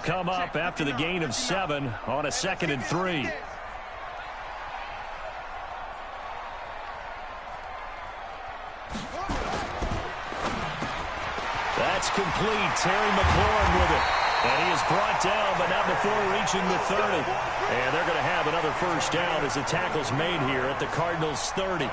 come up after the gain of 7 on a 2nd and 3. That's complete. Terry McLaurin with it. And he is brought down, but not before reaching the 30. And they're going to have another first down as the tackle's made here at the Cardinals' 30.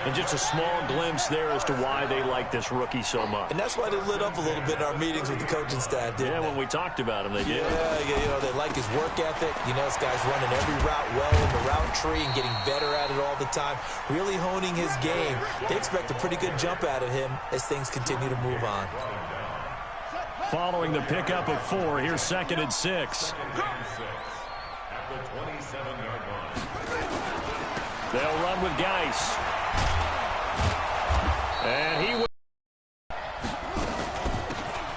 And just a small glimpse there as to why they like this rookie so much. And that's why they lit up a little bit in our meetings with the coaching staff, didn't they? When we talked about him, they did. Yeah, they like his work ethic. This guy's running every route well in the route tree and getting better at it all the time, really honing his game. They expect a pretty good jump out of him as things continue to move on. Following the pickup of 4, here's 2nd and 6. They'll run with Geis. And he will.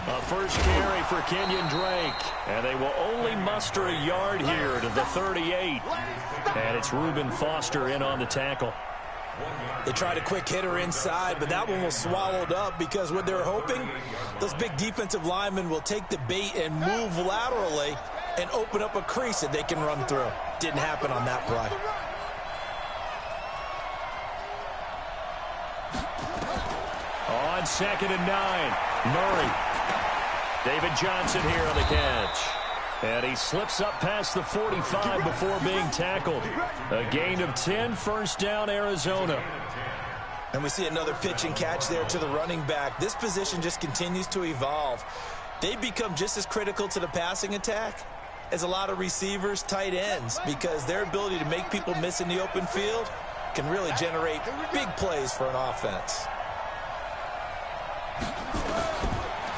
A first carry for Kenyon Drake. And they will only muster a yard here to the 38. And it's Reuben Foster in on the tackle. They tried a quick hitter inside, but that one was swallowed up because what they're hoping, those big defensive linemen will take the bait and move laterally and open up a crease that they can run through. Didn't happen on that play. On 2nd and 9, Murray. David Johnson here on the catch. And he slips up past the 45 before being tackled. A gain of 10, first down, Arizona. And we see another pitch and catch there to the running back. This position just continues to evolve. They become just as critical to the passing attack as a lot of receivers, tight ends, because their ability to make people miss in the open field can really generate big plays for an offense.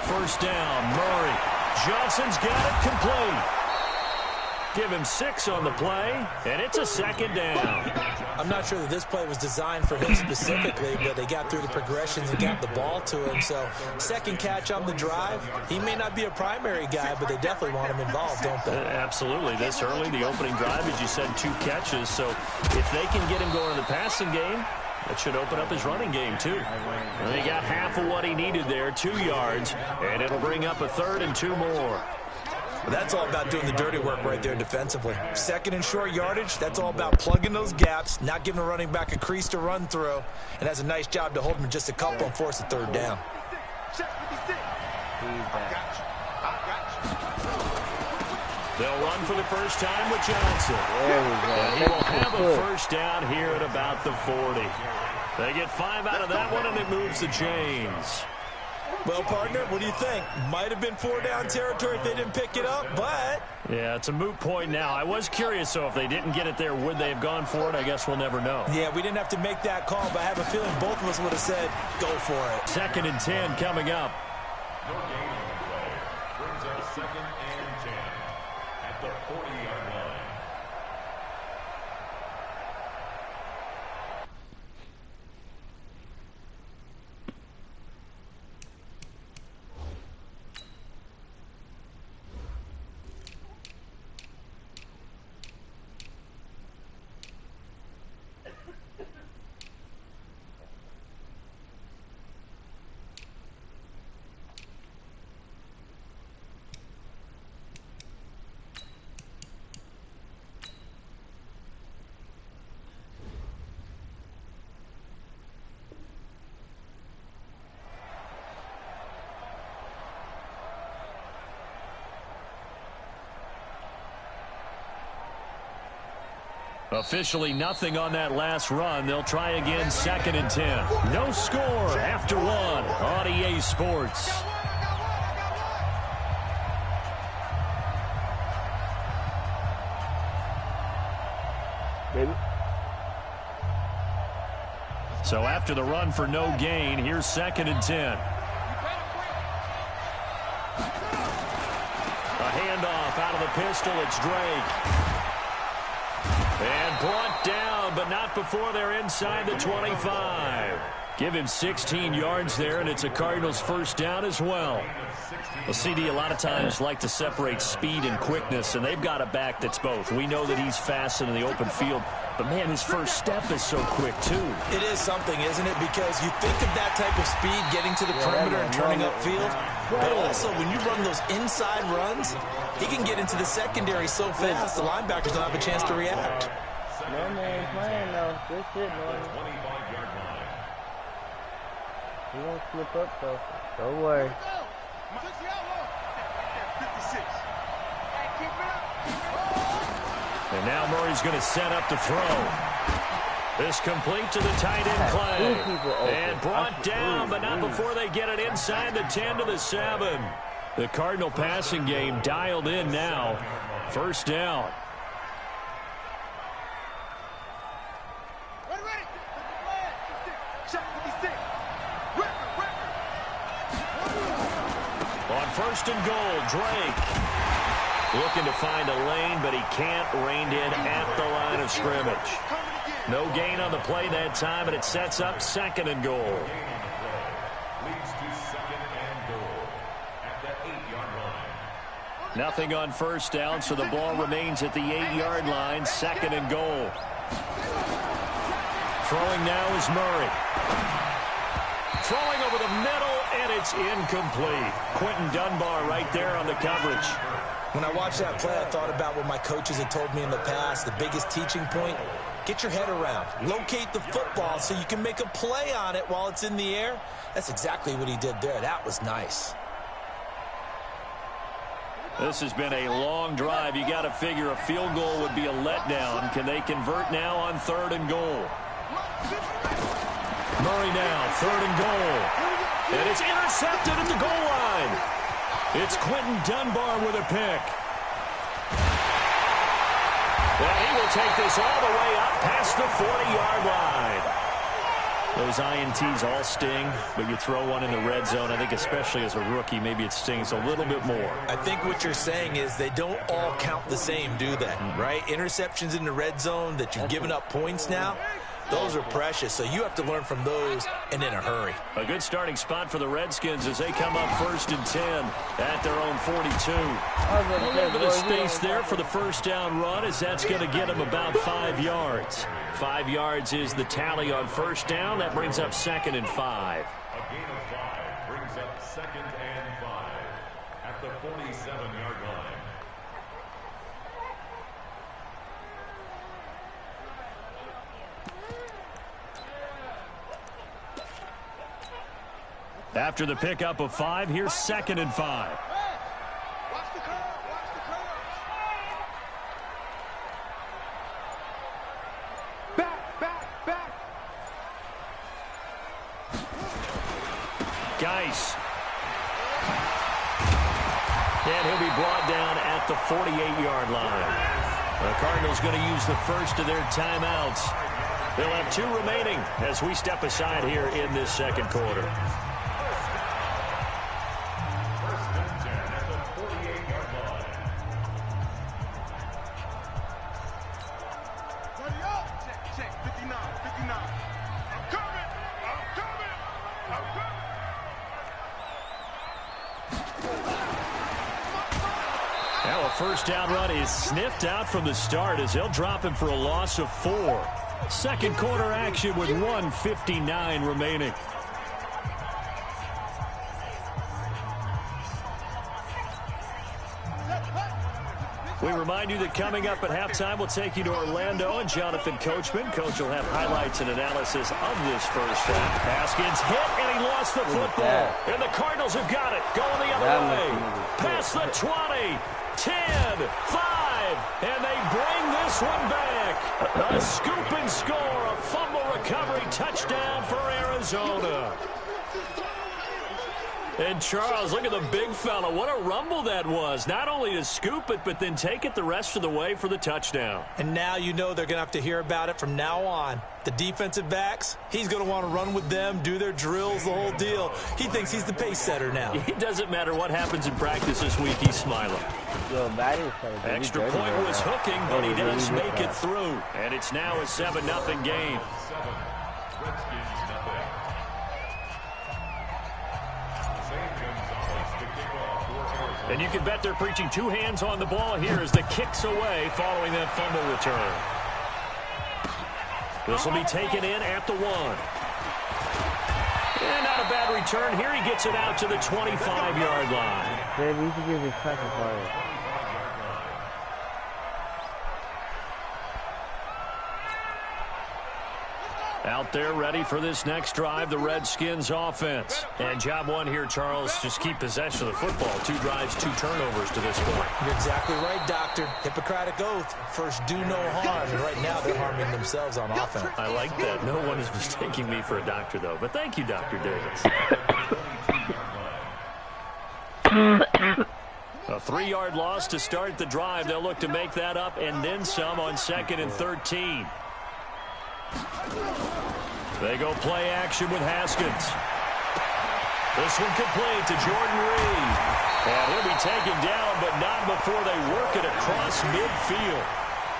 First down, Murray. Johnson's got it complete. Give him 6 on the play, and it's a 2nd down. I'm not sure that this play was designed for him specifically, but they got through the progressions and got the ball to him. So, 2nd catch on the drive. He may not be a primary guy, but they definitely want him involved, don't they? Absolutely. This early, the opening drive, as you said, 2 catches. So, if they can get him going in the passing game, that should open up his running game, too. And he got half of what he needed there, 2 yards, and it'll bring up a 3rd and 2 more. Well, that's all about doing the dirty work right there defensively. 2nd and short yardage, that's all about plugging those gaps, not giving the running back a crease to run through, and has a nice job to hold him to just a couple and force a 3rd down. They'll run for the first time with Johnson. And he will have a first down here at about the 40. They get 5 out of that one, and it moves the chains. Well, partner, what do you think? Might have been 4-down territory if they didn't pick it up, but... Yeah, it's a moot point now. I was curious, though, if they didn't get it there, would they have gone for it? I guess we'll never know. Yeah, we didn't have to make that call, but I have a feeling both of us would have said, go for it. 2nd and 10 coming up. No gain on the play. Brings up 2nd and 10 at the 40-yard line. Officially nothing on that last run. They'll try again, 2nd and 10. No score after 1 on EA Sports. Baby. So after the run for no gain, here's 2nd and 10. A handoff out of the pistol. It's Drake. And brought down, but not before they're inside the 25. Give him 16 yards there, and it's a Cardinals first down as well. Well, CD, a lot of times like to separate speed and quickness, and they've got a back that's both. We know that he's fast in the open field, but, man, his first step is so quick, too. It is something, isn't it? Because you think of that type of speed getting to the perimeter and turning upfield. But also, when you run those inside runs, he can get into the secondary so fast, the linebackers don't have a chance to react. No man playing though. Good shit, man. 25-yard line. He won't slip up though. Don't worry. And now Murray's going to set up to throw. This complete to the tight end Clay. And brought down, but not before they get it inside the 10 to the 7. The Cardinal passing game dialed in now. First down. On first and goal, Drake. Looking to find a lane, but he can't. Reined in at the line of scrimmage. No gain on the play that time, and it sets up second and goal. Leads to second and goal at the 8-yard line. Nothing on first down, so the ball remains at the 8-yard line, second and goal. Throwing now is Murray. Throwing over the middle, and it's incomplete. Quentin Dunbar right there on the coverage. When I watched that play, I thought about what my coaches had told me in the past. The biggest teaching point, get your head around. Locate the football so you can make a play on it while it's in the air. That's exactly what he did there. That was nice. This has been a long drive. You got to figure a field goal would be a letdown. Can they convert now on third and goal? Murray now, third and goal. And it's intercepted at the goal line. It's Quentin Dunbar with a pick. Well, he will take this all the way up past the 40-yard line. Those INTs all sting, but you throw one in the red zone. I think especially as a rookie, maybe it stings a little bit more. I think what you're saying is they don't all count the same, do they? Right? Interceptions in the red zone that you've given up points now, those are precious, so you have to learn from those and in a hurry. A good starting spot for the Redskins as they come up first and 10 at their own 42. A little bit of space there for the first down run as that's going to get them about 5 yards. 5 yards is the tally on first down. That brings up second and 5. A gain of 5 brings up second and 5 at the 47-yard line. After the pickup of 5, here's second and 5. Geis. And he'll be brought down at the 48-yard line. The Cardinals going to use the first of their timeouts. They'll have 2 remaining as we step aside here in this second quarter. Now a first down run is sniffed out from the start as they'll drop him for a loss of 4. Second quarter action with 1:59 remaining. We remind you that coming up at halftime, we'll take you to Orlando and Jonathan Coachman. Coach will have highlights and analysis of this first half. Haskins hit, and he lost the football. And the Cardinals have got it. Going the other way. Past the 20, 10, 5, and they bring this one back. A scoop and score, a fumble recovery touchdown for Arizona. And Charles, look at the big fella. What a rumble that was. Not only to scoop it, but then take it the rest of the way for the touchdown. And now you know they're going to have to hear about it from now on. The defensive backs, he's going to want to run with them, do their drills, the whole deal. He thinks he's the pace setter now. It doesn't matter what happens in practice this week, he's smiling. Extra point was hooking, but he does make it through. And it's now a 7-0 game. Redskins nothing. And you can bet they're preaching 2 hands on the ball here as the kick's away following that fumble return. This will be taken in at the 1. And not not a bad return here. He gets it out to the 25-yard line. Dave, you should give his classifier. Out there ready for this next drive, the Redskins offense. And job one here, Charles, just keep possession of the football. 2 drives, 2 turnovers to this point. You're exactly right, Doctor. Hippocratic oath. First, do no harm. And right now, they're harming themselves on offense. I like that. No one is mistaking me for a doctor, though. But thank you, Dr. Davis. A 3-yard loss to start the drive. They'll look to make that up and then some on 2nd and 13. They go play action with Haskins. This one complete to Jordan Reed. And he'll be taken down, but not before they work it across midfield.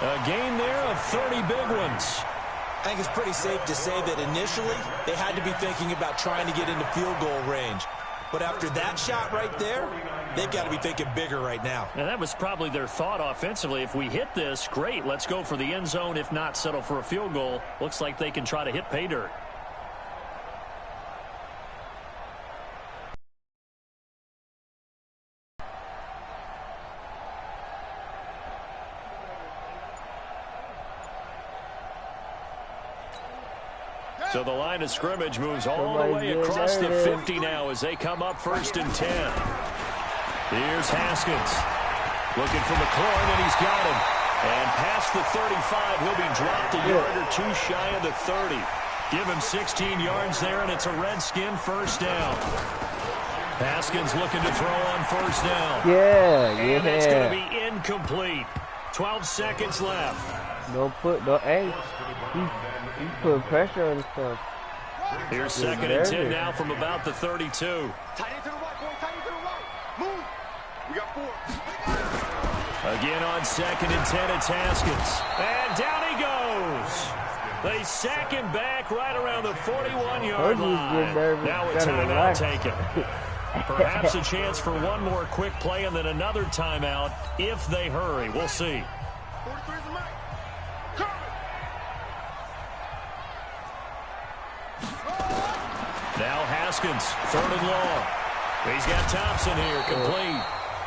A gain there of 30 big ones. I think it's pretty safe to say that initially they had to be thinking about trying to get into field goal range. But after that shot right there, they've got to be thinking bigger right now. And that was probably their thought offensively. If we hit this, great. Let's go for the end zone. If not, settle for a field goal. Looks like they can try to hit pay dirt. So the line of scrimmage moves all the way across the 50 now as they come up 1st and 10. Here's Haskins. Looking for McLaurin, and he's got him. And past the 35, he'll be dropped a yard or 2 shy of the 30. Give him 16 yards there, and it's a Redskin 1st down. Haskins looking to throw on 1st down. And it's going to be incomplete. 12 seconds left. Hey, he put pressure on himself. Here's 2nd and 10 now from about the 32. Tight end to the right, boy. Tight end to the right. Move. We got 4. Again on 2nd and 10, it's Haskins. And down he goes. They sack him back right around the 41-yard line. Now a timeout taken. Perhaps a chance for one more quick play and then another timeout if they hurry. We'll see. 43 is the mic. Now Haskins, 3rd and long. He's got Thompson here, complete.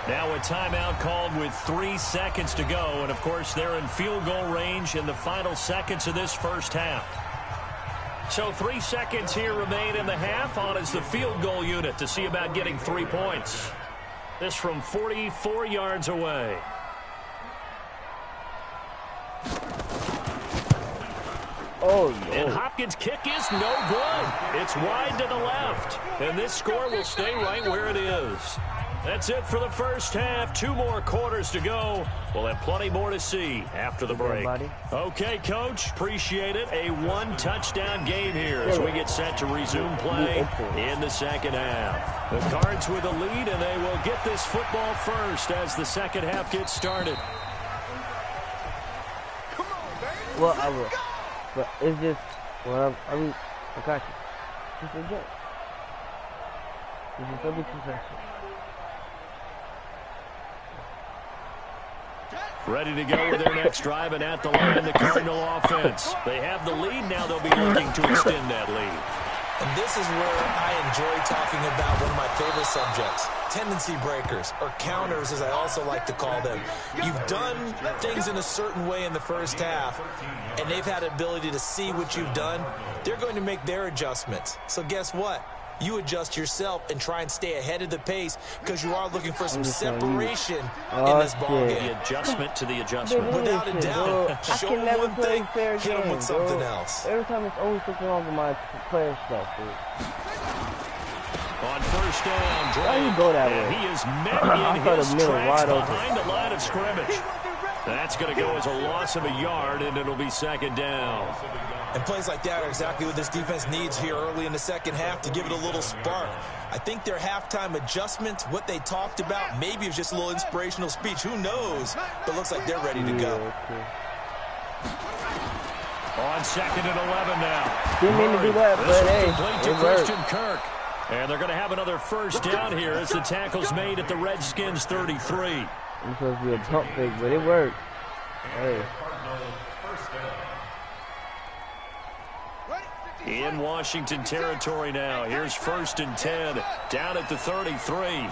Now a timeout called with 3 seconds to go. And, of course, they're in field goal range in the final seconds of this first half. So 3 seconds here remain in the half. On is the field goal unit to see about getting 3 points. This from 44 yards away. And Hopkins' kick is no good. It's wide to the left. And this score will stay right where it is. That's it for the first half. 2 more quarters to go. We'll have plenty more to see after the break. Okay, Coach. Appreciate it. A 1-touchdown game here as we get set to resume play in the second half. The Cards with a lead, and they will get this football first as the second half gets started. Come on, baby. Well, I will. But it's just, well, I got you. Just a joke. This is going to be successful. Ready to go with their next drive, and at the line, the Cardinal offense. They have the lead. Now they'll be looking to extend that lead. And this is where I enjoy talking about one of my favorite subjects, tendency breakers, or counters as I also like to call them. You've done things in a certain way in the first half, and they've had the ability to see what you've done. They're going to make their adjustments. So guess what? You adjust yourself and try and stay ahead of the pace because you are looking for some separation in this ball game. The adjustment to the adjustment. Without a doubt. Show them one thing, hit them with something else. Every time it's always something wrong with my player stuff, dude. On 1st down, Drake. Why you go that way? And he is met in his tracks behind the line of scrimmage. That's going to go as a loss of a yard, and it'll be 2nd down. And plays like that are exactly what this defense needs here early in the second half to give it a little spark. I think their halftime adjustments, what they talked about, maybe it was just a little inspirational speech. Who knows? But looks like they're ready to go. On 2nd and 11 now. Didn't mean to do that, but hey, complete to Christian Kirk. And they're going to have another first down here as the tackle's made at the Redskins 33. It's supposed to be a pump fake, but it worked. Hey. in Washington territory now. Here's 1st and 10 down at the 33.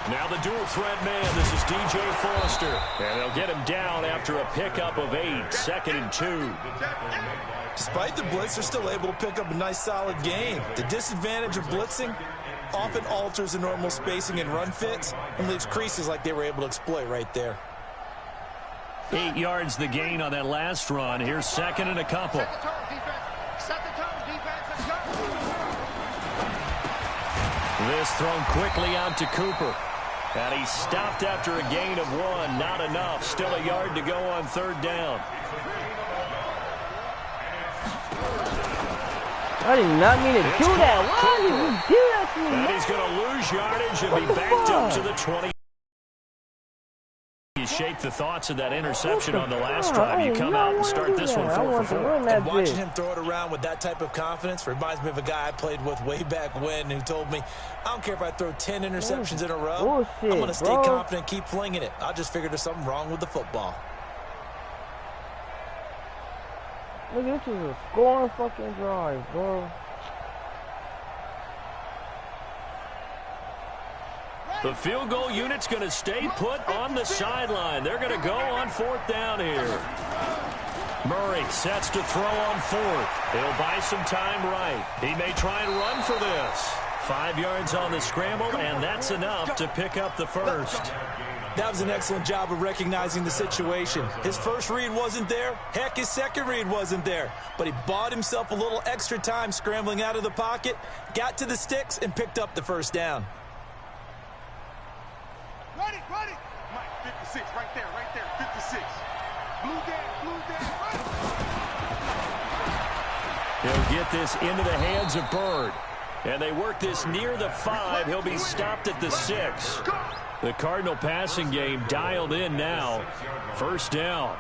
Now the dual threat man, this is DJ Foster. And they'll get him down after a pickup of 8, 2nd and 2. Despite the blitz, they're still able to pick up a nice solid gain. The disadvantage of blitzing often alters the normal spacing and run fits and leaves creases like they were able to exploit right there. 8 yards the gain on that last run. Here's 2nd and a couple. Set the tone, defense. Set the tone, defense. Let's go. This thrown quickly out to Cooper. And he stopped after a gain of 1. Not enough. Still a yard to go on 3rd down. I did not mean to do that. Why did you do that to me? And he's going to lose yardage and be backed up to the 20. You shake the thoughts of that interception on the last drive. You come out and start this one 4 for 4. And watching him throw it around with that type of confidence reminds me of a guy I played with way back when who told me, I don't care if I throw 10 interceptions in a row. I'm going to stay confident, keep flinging it. I just figured there's something wrong with the football. Look, this is a scoring fucking drive, bro. The field goal unit's going to stay put on the sideline. They're going to go on 4th down here. Murray sets to throw on 4th. He'll buy some time right. He may try and run for this. 5 yards on the scramble, and that's enough to pick up the 1st. That was an excellent job of recognizing the situation. His first read wasn't there. Heck, his second read wasn't there. But he bought himself a little extra time scrambling out of the pocket, got to the sticks, and picked up the 1st down. Run it, run it. Mike, 56, right there, 56. Blue down, run it. He'll get this into the hands of Bird. And they work this near the 5. He'll be stopped at the 6. The Cardinal passing game dialed in now. 1st down.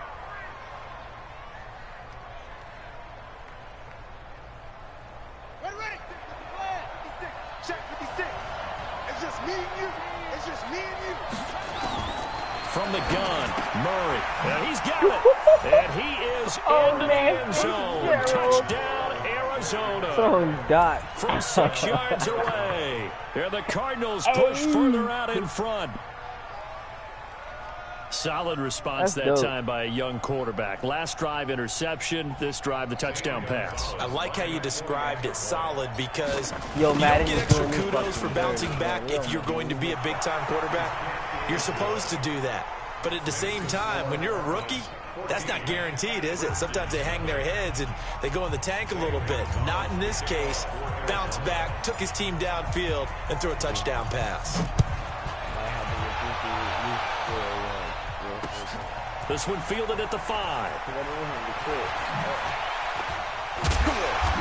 Ready. Check 56. It's just me and you. It's just me and you. From the gun, Murray. And he's got it. And he is into the end zone. Touchdown, Arizona. So From 6 yards away. And the Cardinals push further out in front. Solid response that time by a young quarterback. Last drive, interception. This drive, the touchdown pass. I like how you described it, solid, because you don't Madden get extra kudos for bouncing back if you're going to be a big-time quarterback. You're supposed to do that. But at the same time, when you're a rookie, that's not guaranteed, is it? Sometimes they hang their heads and they go in the tank a little bit. Not in this case. Bounced back, took his team downfield, and threw a touchdown pass. This one fielded at the 5.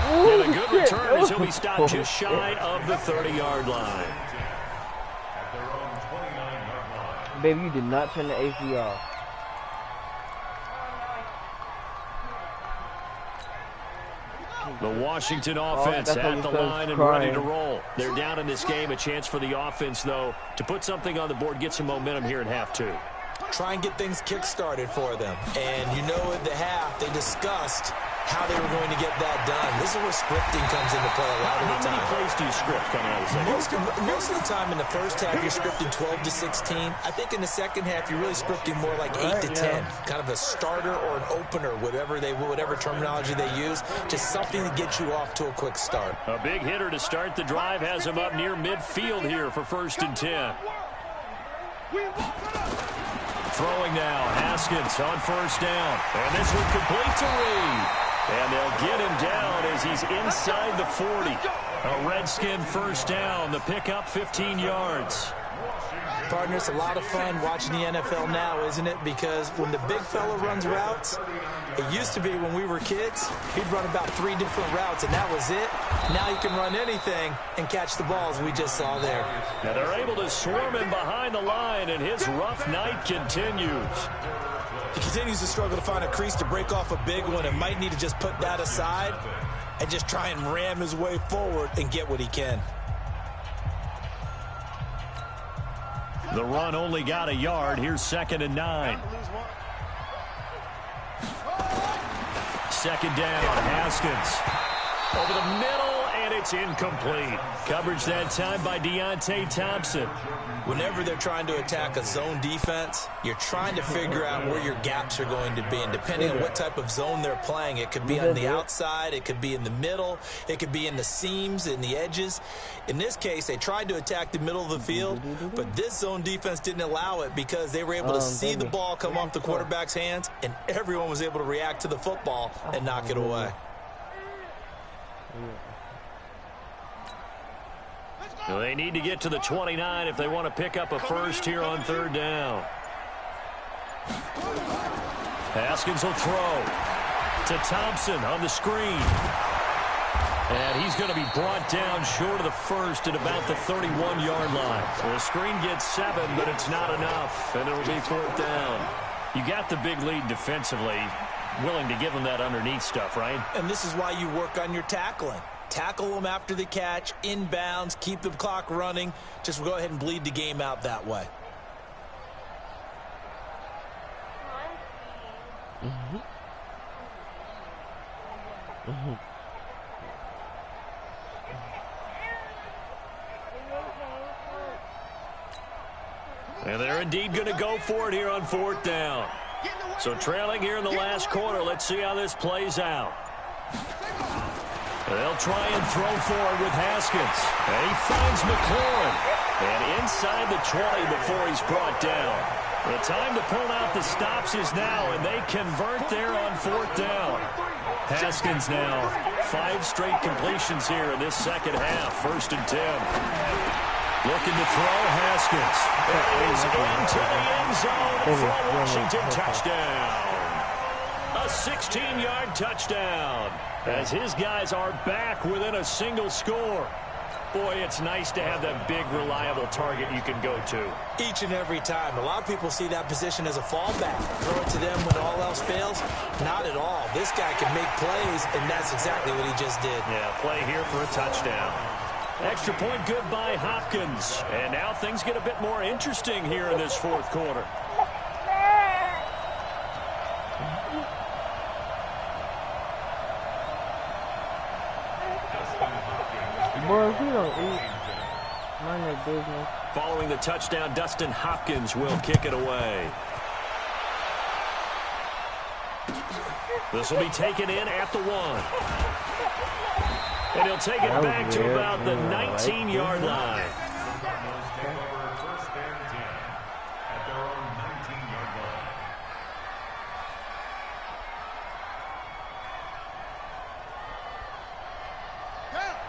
And a good return as he'll be stopped just shy of the 30-yard line. Baby, you did not turn the AC off. The Washington offense at the line and ready to roll. They're down in this game. A chance for the offense, though, to put something on the board, get some momentum here in half 2. Try and get things kick-started for them. And you know at the half, they discussed how they were going to get that done. This is where scripting comes into play a lot of the time. How many plays do you script coming out of the second? Most of the time in the first half, you're scripting 12 to 16. I think in the second half, you're really scripting more like 8 to 10. Kind of a starter or an opener, whatever terminology they use. Just something to get you off to a quick start. A big hitter to start the drive has him up near midfield here for 1st and 10. Throwing now, Haskins on 1st down. And this one complete to Reed. And they'll get him down as he's inside the 40. A Redskin 1st down. The pickup 15 yards. Partner, it's a lot of fun watching the NFL now, isn't it? Because when the big fella runs routes, it used to be when we were kids, he'd run about 3 different routes, and that was it. Now you can run anything and catch the balls we just saw there. Now they're able to swarm him behind the line, and his rough night continues. He continues to struggle to find a crease to break off a big one and might need to just put that aside and just try and ram his way forward and get what he can. The run only got a yard. Here's 2nd and 9. 2nd down, Haskins. Over the middle, and it's incomplete. Coverage that time by Deontay Thompson. Whenever they're trying to attack a zone defense, you're trying to figure out where your gaps are going to be. And depending on what type of zone they're playing, it could be on the outside, it could be in the middle, it could be in the seams, in the edges. In this case, they tried to attack the middle of the field, but this zone defense didn't allow it because they were able to see the ball come off the quarterback's hands, and everyone was able to react to the football and knock it away. They need to get to the 29 if they want to pick up a first here on third down. Haskins will throw to Thompson on the screen. And he's going to be brought down short of the first at about the 31-yard line. So the screen gets 7, but it's not enough, and it'll be fourth down. You got the big lead defensively, willing to give them that underneath stuff, right? And this is why you work on your tackling. Tackle them after the catch, inbounds, keep the clock running. Just go ahead and bleed the game out that way. And they're indeed going to go for it here on fourth down. So trailing here in the last quarter, let's see how this plays out. They'll try and throw forward with Haskins. And he finds McLaurin. And inside the 20 before he's brought down. The time to pull out the stops is now, and they convert there on fourth down. Haskins now 5 straight completions here in this second half. First and 10. Looking to throw Haskins. It is into the end zone for a Washington touchdown. A 16-yard touchdown. As his guys are back within a single score. Boy, it's nice to have that big, reliable target you can go to. Each and every time. A lot of people see that position as a fallback. Throw it to them when all else fails. Not at all. This guy can make plays, and that's exactly what he just did. Yeah, play here for a touchdown. Extra point good by Hopkins. And now things get a bit more interesting here in this fourth quarter. Boy, if you don't eat, mind your business. Following the touchdown, Dustin Hopkins will kick it away. This will be taken in at the 1. And he'll take it back to about the 19-yard line. First and 10 at their own 19-yard line.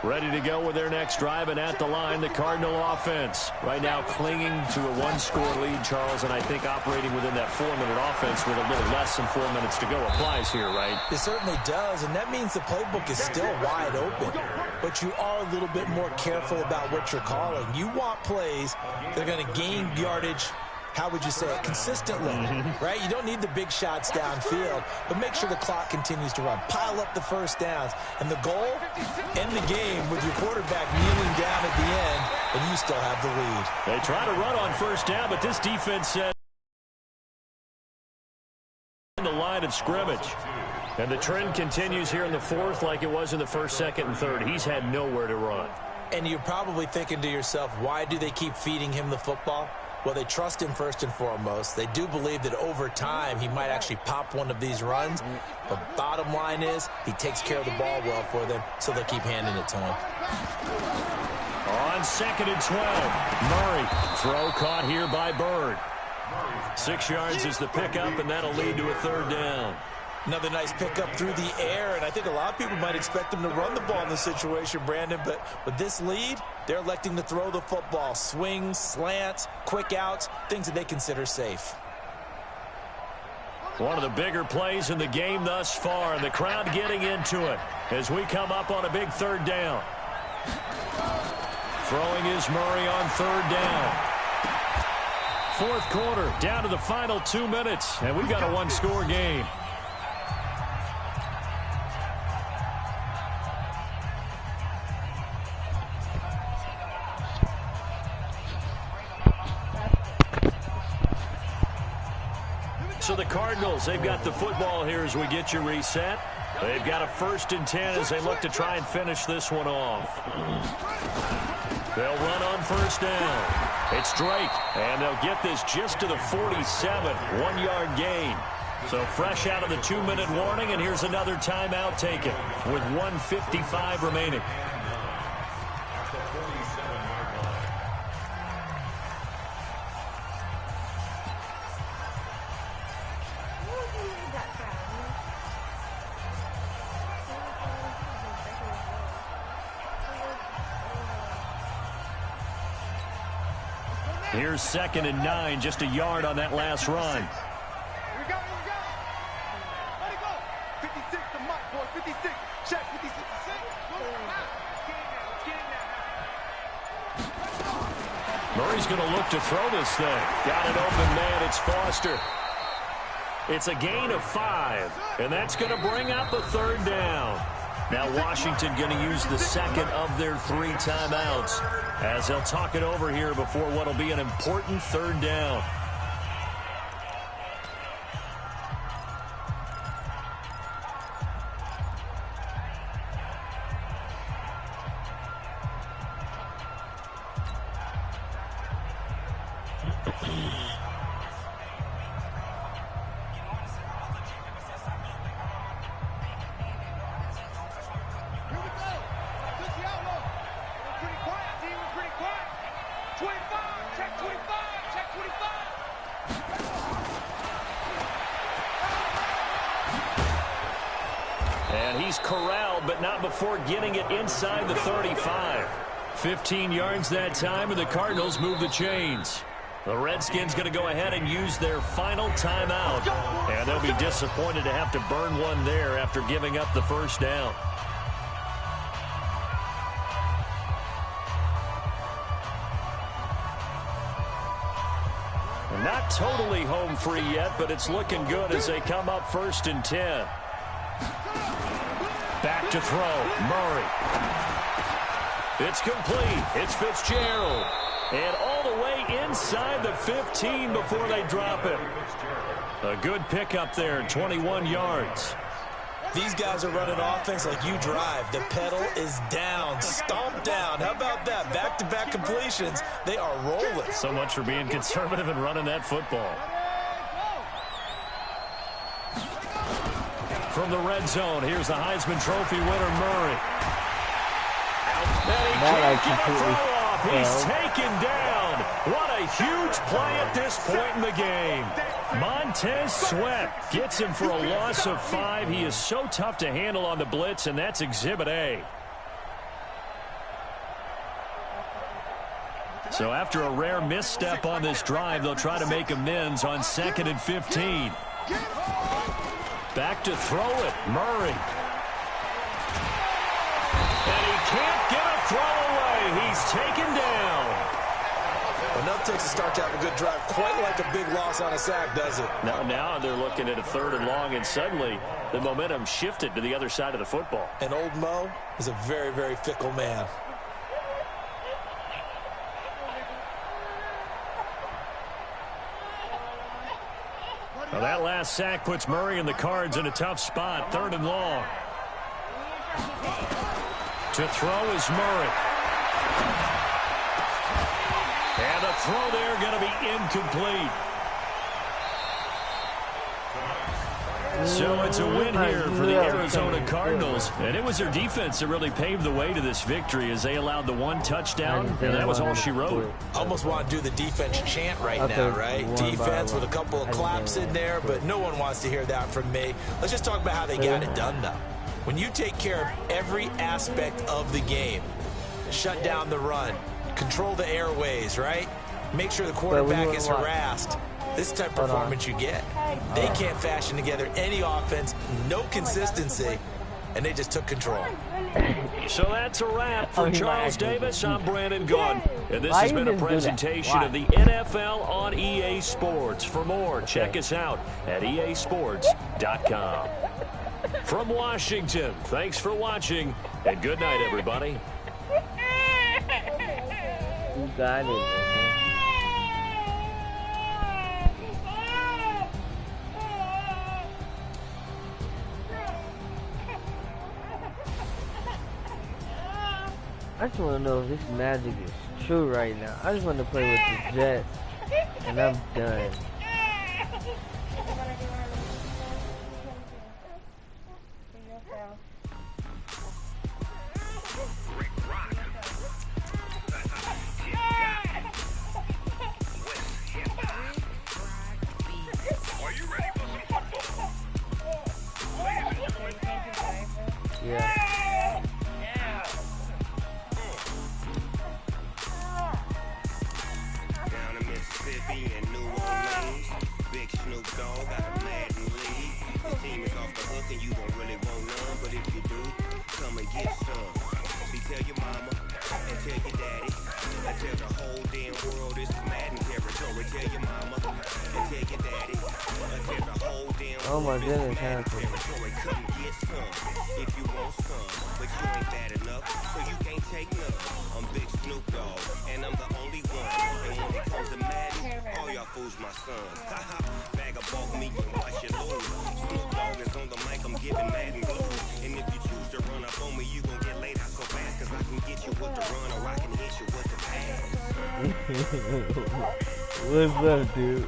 Ready to go with their next drive, and at the line, the Cardinal offense. Right now clinging to a 1-score lead, Charles, and I think operating within that 4-minute offense with a little less than 4 minutes to go applies here, right? It certainly does, and that means the playbook is still wide open. But you are a little bit more careful about what you're calling. You want plays that are going to gain yardage, how would you say it, consistently, right? You don't need the big shots downfield, but make sure the clock continues to run. Pile up the first downs. And the goal, end the game with your quarterback kneeling down at the end, and you still have the lead. They try to run on first down, but this defense says in the line of scrimmage. And the trend continues here in the fourth like it was in the first, second, and third. He's had nowhere to run. And you're probably thinking to yourself, why do they keep feeding him the football? Well, they trust him first and foremost. They do believe that over time he might actually pop one of these runs. But bottom line is he takes care of the ball well for them, so they'll keep handing it to him. On second and 12, Murray. Throw caught here by Bird. 6 yards is the pickup, and that'll lead to a third down. Another nice pickup through the air, and I think a lot of people might expect them to run the ball in this situation, Brandon, but with this lead, they're electing to throw the football. Swings, slants, quick outs, things that they consider safe. One of the bigger plays in the game thus far, and the crowd getting into it as we come up on a big third down. Throwing is Murray on third down. Fourth quarter, down to the final 2 minutes, and we've got a 1-score game. So the Cardinals, they've got the football here as we get you reset. They've got a 1st and 10 as they look to try and finish this one off. They'll run on 1st down. It's Drake, and they'll get this just to the 47, 1-yard gain. So fresh out of the 2-minute warning, and here's another timeout taken with 1:55 remaining. Here's 2nd and 9, just a yard on that last run. Here we go, here we go. Let it go. 56 to Mike, boy. 56. Check 56. Murray's going to look to throw this thing. Got an open man. It's Foster. It's a gain of 5, and that's going to bring up a 3rd down. Now Washington going to use the 2nd of their 3 timeouts as they'll talk it over here before what will be an important 3rd down. And he's corralled, but not before getting it inside the 35. 15 yards that time, and the Cardinals move the chains. The Redskins going to go ahead and use their final timeout. And they'll be disappointed to have to burn one there after giving up the 1st down. Not totally home free yet, but it's looking good as they come up 1st and 10. Back to throw, Murray. It's complete. It's Fitzgerald. And all the way inside the 15 before they drop it. A good pickup there, 21 yards. These guys are running offense like you drive. The pedal is down, stomped down. How about that? Back-to-back completions. They are rolling. So much for being conservative and running that football. From the red zone, here's the Heisman Trophy winner, Murray. And he can't get a throw off. He's taken down. What a huge play at this point in the game. Montez Sweat gets him for a loss of 5. He is so tough to handle on the blitz, and that's Exhibit A. So after a rare misstep on this drive, they'll try to make amends on 2nd and 15. Back to throw it, Murray. And he can't get a throw away. He's taken down. Enough takes a start to have a good drive. Quite like a big loss on a sack, does it? Now they're looking at a 3rd and long, and suddenly the momentum shifted to the other side of the football. And old Mo is a very, very fickle man. Well, that last sack puts Murray and the Cards in a tough spot. 3rd and long. To throw is Murray. And the throw there going to be incomplete. So it's a win here for the Arizona Cardinals. And it was their defense that really paved the way to this victory as they allowed the 1 touchdown, and that was all she wrote. Almost want to do the defense chant right now, right? Defense with a couple of claps in there, but no one wants to hear that from me. Let's just talk about how they got it done, though. When you take care of every aspect of the game, shut down the run, control the airways, right? Make sure the quarterback is harassed. This type of performance you get. They can't fashion together any offense, no consistency, and they just took control. So that's a wrap for Charles Davis. I'm Brandon Gaudin, and this has been a presentation of the NFL on EA Sports. For more, check us out at easports.com. From Washington, thanks for watching, and good night, everybody. You got it. I just want to know if this magic is true right now. I just want to play with the Jets, and I'm done. Yeah. Down in Mississippi and New Orleans, Big Snoop Dogg got a Madden lead. His team is off the hook and you don't really want none, but if you do, come and get some. See, tell your mama and tell your daddy, and tell the whole damn world this is Madden territory. Tell your mama and tell your daddy, and tell the whole damn Oh my world this is goodness, Madden Hanson. territory. Come get some if you want some, but you ain't bad enough, so you can't take none. I'm Big Snoop Dogg, and I'm the only one. And when it comes to Madden, all y'all fools my sons. Bag of bulk meat and watch you lose. Snoop Dogg is on the mic, I'm giving Madden blues. And if you choose to run up on me, you gon' get laid out so fast, cause I can get you with the run or I can hit you with the pass. What's up, dude?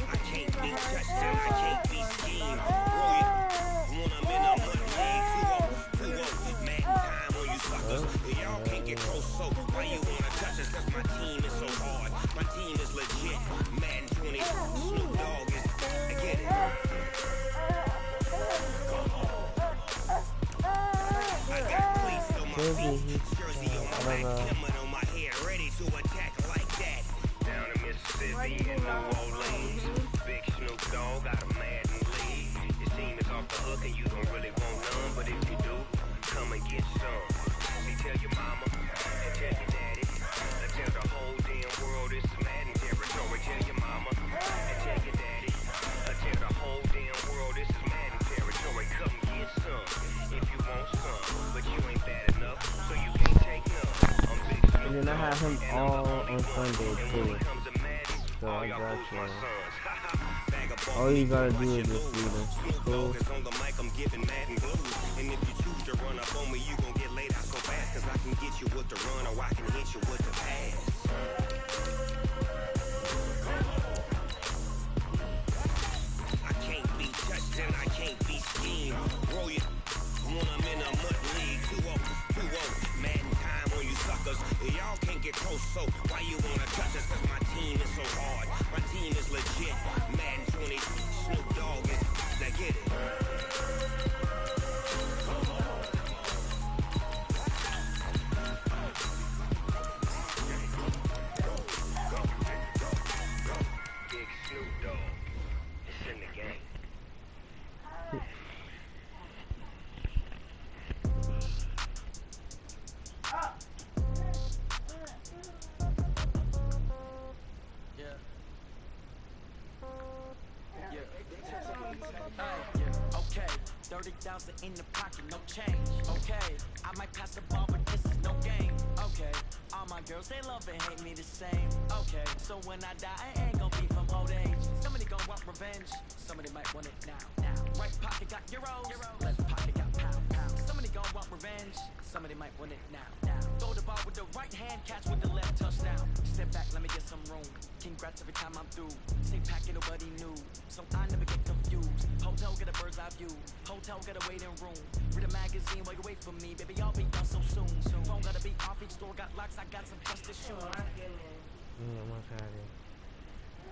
I can't be touched and I can't be schemed. Roll it when I'm in a mud league. 2-0, Madden time on you suckers. Y'all can't get close, so why you wanna touch us? Cause my team is so hard. My team is legit. Madden 20, Snoop Dogg is, I get it. I got cleats on my feet, jersey on my back, helmet on my head, ready to attack like that. Down in Mississippi and New Orleans, Big Snoop Dogg got a Madden lead. Your team is off the hook and you don't really want none, but if you do, come and get some. See, tell your mama and tell your daddy, and tell the whole damn world this is Madden territory. Tell your mama and tell your daddy, and tell the whole damn world this is Madden territory. Come get some if you want some, but you ain't bad enough, so you can't take none. I'm Big Snoop And then I have him Dogg, all on Sunday too. So I got you. All you gotta do is just read him. Cool. On the mic, I'm giving Madden blues. And if you choose to run up on me, you gon' get laid out so fast, cause I can get you with the run or I can hit you with the pass. I can't be touched and I can't be schemed. Roll it when I'm in a mud league. 2-0, Madden time on you suckers. Y'all can't get close, so why you wanna touch us? Cause my team is so hard. My team is legit. Madden 20, Snoop Dogg is, now get it. Big Snoop Dogg, it's in the game. Okay, 30,000 in the pocket, no change. Okay, I might pass the ball, but this is no game. Okay, all my girls, they love and hate me the same. Okay, so when I die, I ain't gonna be from old age. Somebody gon' want revenge, somebody might want it now. Right pocket got euros, left pocket got pound. Somebody gon' want revenge, somebody might want it now. Throw the ball with the right hand, catch with the left, touchdown. Step back, let me get some room. Congrats every time I'm through. Same packet, nobody knew, so I never get confused. Hotel get a bird's eye view. Hotel get a waiting room. Read a magazine while you wait for me, baby. I'll be done so soon. Phone gotta be off, each door got locks. I got some trusted shoes.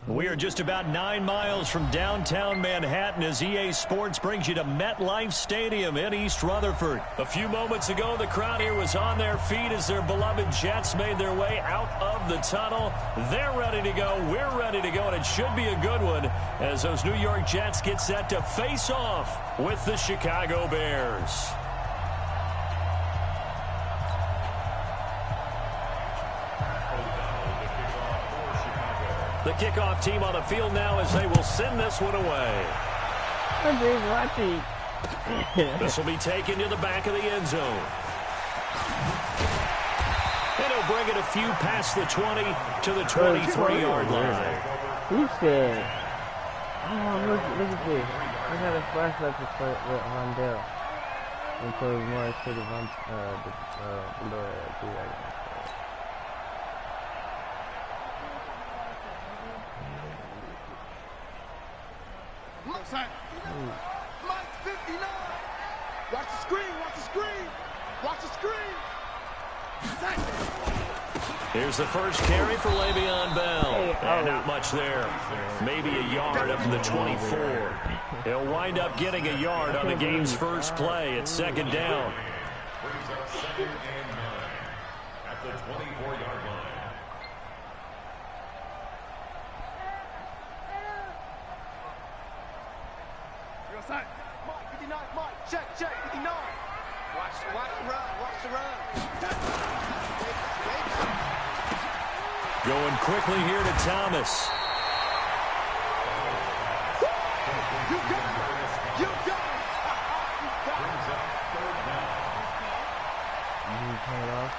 We are just about 9 miles from downtown Manhattan as EA Sports brings you to MetLife Stadium in East Rutherford. A few moments ago, the crowd here was on their feet as their beloved Jets made their way out of the tunnel. They're ready to go. We're ready to go, and it should be a good one as those New York Jets get set to face off with the Chicago Bears. The kickoff team on the field now as they will send this one away. This will be taken to the back of the end zone. And he'll bring it a few past the 20 to the 23-yard line. Who said? Oh, look at this. I got a flashlight to start with Rondell. until it's more excited on the Mike 59. Watch the screen. Watch the screen. Watch the screen. Here's the first carry for Le'Veon Bell. And not much there. Maybe a yard up to the 24. He'll wind up getting a yard on the game's first play. It's second down. Brings up 2nd and 9 at the 24-yard line. Mike 59. Mike, check, 59. Watch the run. Watch the run. Going quickly here to Thomas. You got it. You got it. Brings up 3rd down. turn it off.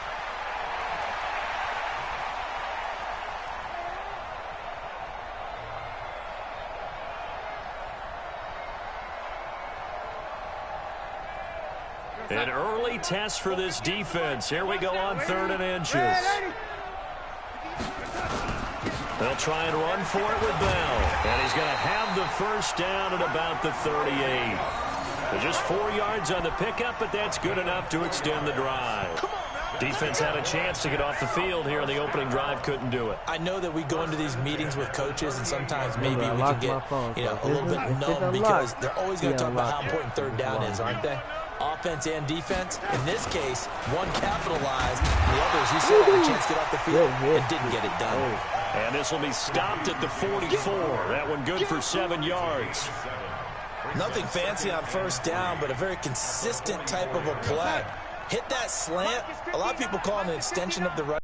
An early test for this defense. Here we go on 3rd and inches. They'll try and run for it with Bell. And he's going to have the first down at about the 38. They're just 4 yards on the pickup, but that's good enough to extend the drive. Defense had a chance to get off the field here on the opening drive, couldn't do it. I know that we go into these meetings with coaches, and sometimes maybe we can get a little bit numb because they're always going to talk about how important 3rd down is, aren't they? Offense and defense. In this case, one capitalized, the others, you saw a chance to get off the field and didn't get it done. And this will be stopped at the 44. That one good for 7 yards. Nothing fancy on 1st down, but a very consistent type of a play. Hit that slant. A lot of people call it an extension of the run.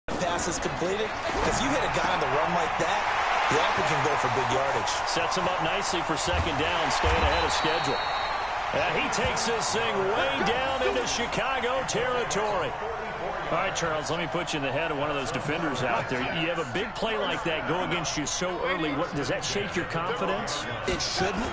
Pass is completed. Because you hit a guy on the run like that, the offense can go for big yardage. Sets him up nicely for 2nd down, staying ahead of schedule. And he takes this thing way down into Chicago territory. All right, Charles, let me put you in the head of one of those defenders out there. You have a big play like that go against you so early. What, does that shake your confidence? It shouldn't,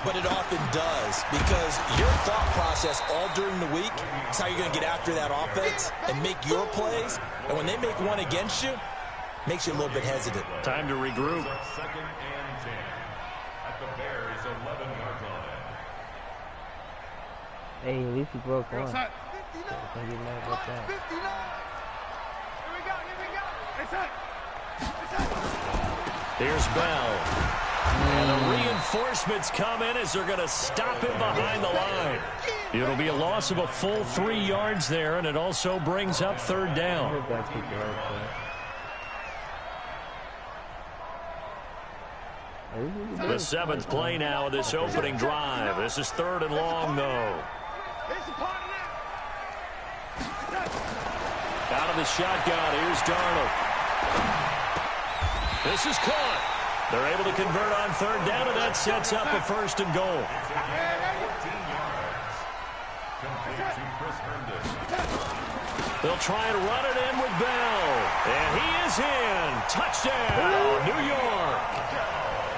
but it often does, because your thought process all during the week is how you're going to get after that offense and make your plays. And when they make one against you, makes you a little bit hesitant. Time to regroup. 2nd and 10 at the Bears' 11-yard line. Hey, at least he broke one. Can't get mad about that. 59. Here we go. Here's Bell. And the reinforcements come in as they're going to stop him behind the line. It'll be a loss of a full 3 yards there, and it also brings up 3rd down. The 7th play now of this opening drive. This is 3rd and long, though. Out of the shotgun, here's Darnold. This is caught. They're able to convert on 3rd down, and that sets up a 1st and goal. 14 yards. Complete to Chris Herndon. They'll try and run it in with Bell. And he is in. Touchdown, New York.